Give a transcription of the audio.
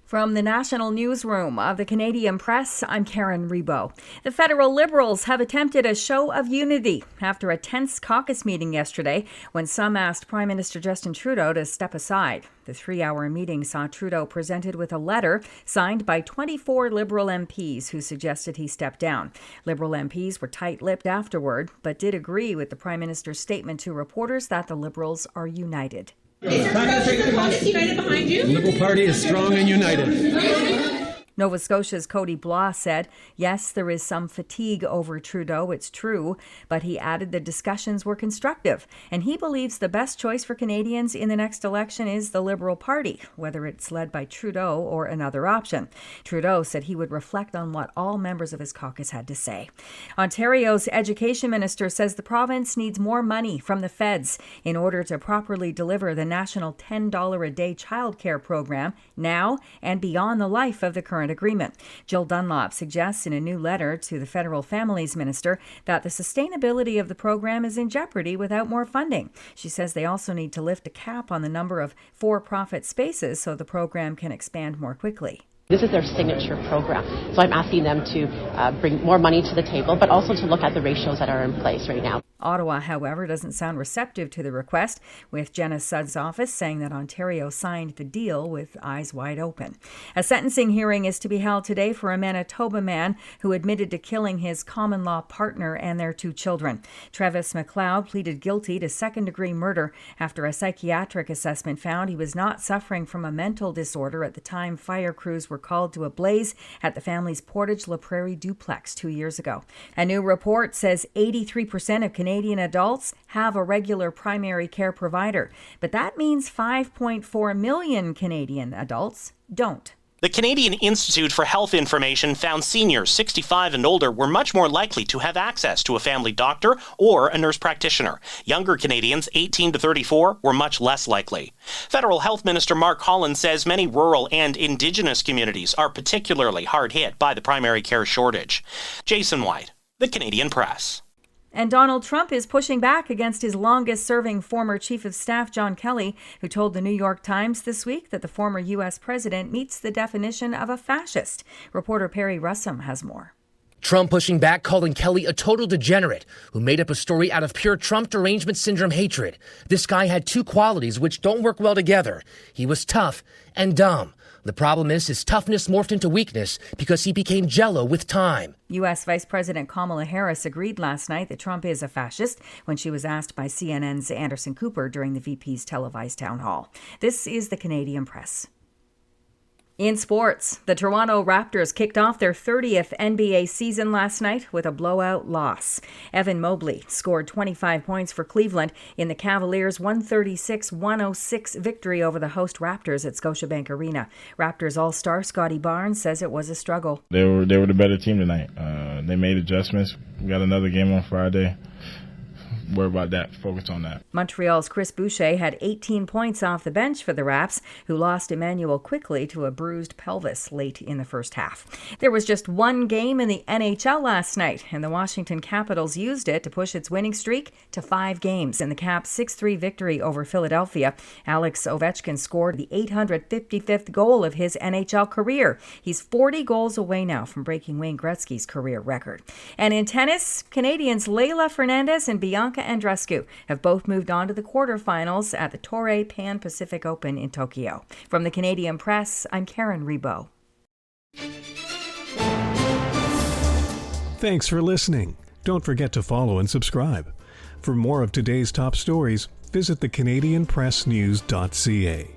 From the National Newsroom of the Canadian Press, I'm Karen Rebo. The federal Liberals have attempted a show of unity after a tense caucus meeting yesterday when some asked Prime Minister Justin Trudeau to step aside. The 3-hour meeting saw Trudeau presented with a letter signed by 24 Liberal MPs who suggested he step down. Liberal MPs were tight-lipped afterward, but did agree with the Prime Minister's statement to reporters that the Liberals are united. Is your caucus united behind you? The Liberal Party is strong and united. Nova Scotia's Cody Blois said, yes, there is some fatigue over Trudeau, it's true, but he added the discussions were constructive, and he believes the best choice for Canadians in the next election is the Liberal Party, whether it's led by Trudeau or another option. Trudeau said he would reflect on what all members of his caucus had to say. Ontario's education minister says the province needs more money from the feds in order to properly deliver the national $10 a day childcare program now and beyond the life of the current agreement. Jill Dunlop suggests in a new letter to the Federal Families Minister that the sustainability of the program is in jeopardy without more funding. She says they also need to lift a cap on the number of for-profit spaces so the program can expand more quickly. This is their signature program, so I'm asking them to bring more money to the table, but also to look at the ratios that are in place right now. Ottawa, however, doesn't sound receptive to the request, with Jenna Sudd's office saying that Ontario signed the deal with eyes wide open. A sentencing hearing is to be held today for a Manitoba man who admitted to killing his common-law partner and their 2 children. Travis McLeod pleaded guilty to second-degree murder after a psychiatric assessment found he was not suffering from a mental disorder at the time fire crews were called to a blaze at the family's Portage La Prairie duplex 2 years ago. A new report says 83% of Canadian adults have a regular primary care provider, but that means 5.4 million Canadian adults don't. The Canadian Institute for Health Information found seniors 65 and older were much more likely to have access to a family doctor or a nurse practitioner. Younger Canadians, 18 to 34, were much less likely. Federal Health Minister Mark Holland says many rural and Indigenous communities are particularly hard hit by the primary care shortage. Jason White, The Canadian Press. And Donald Trump is pushing back against his longest-serving former chief of staff, John Kelly, who told the New York Times this week that the former U.S. president meets the definition of a fascist. Reporter Perry Russum has more. Trump pushing back, calling Kelly a total degenerate who made up a story out of pure Trump derangement syndrome hatred. This guy had 2 qualities which don't work well together. He was tough and dumb. The problem is his toughness morphed into weakness because he became jello with time. U.S. Vice President Kamala Harris agreed last night that Trump is a fascist when she was asked by CNN's Anderson Cooper during the VP's televised town hall. This is the Canadian Press. In sports, the Toronto Raptors kicked off their 30th NBA season last night with a blowout loss. Evan Mobley scored 25 points for Cleveland in the Cavaliers' 136-106 victory over the host Raptors at Scotiabank Arena. Raptors All-Star Scotty Barnes says it was a struggle. They were the better team tonight. They made adjustments. We got another game on Friday. Worry about that. Focus on that. Montreal's Chris Boucher had 18 points off the bench for the Raps, who lost Emmanuel quickly to a bruised pelvis late in the first half. There was just one game in the NHL last night, and the Washington Capitals used it to push its winning streak to 5 games. In the Caps' 6-3 victory over Philadelphia, Alex Ovechkin scored the 855th goal of his NHL career. He's 40 goals away now from breaking Wayne Gretzky's career record. And in tennis, Canadians Leylah Fernandez and Bianca Andreescu have both moved on to the quarterfinals at the Toray Pan Pacific Open in Tokyo. From the Canadian Press, I'm Karen Rebo. Thanks for listening. Don't forget to follow and subscribe. For more of today's top stories, visit thecanadianpressnews.ca.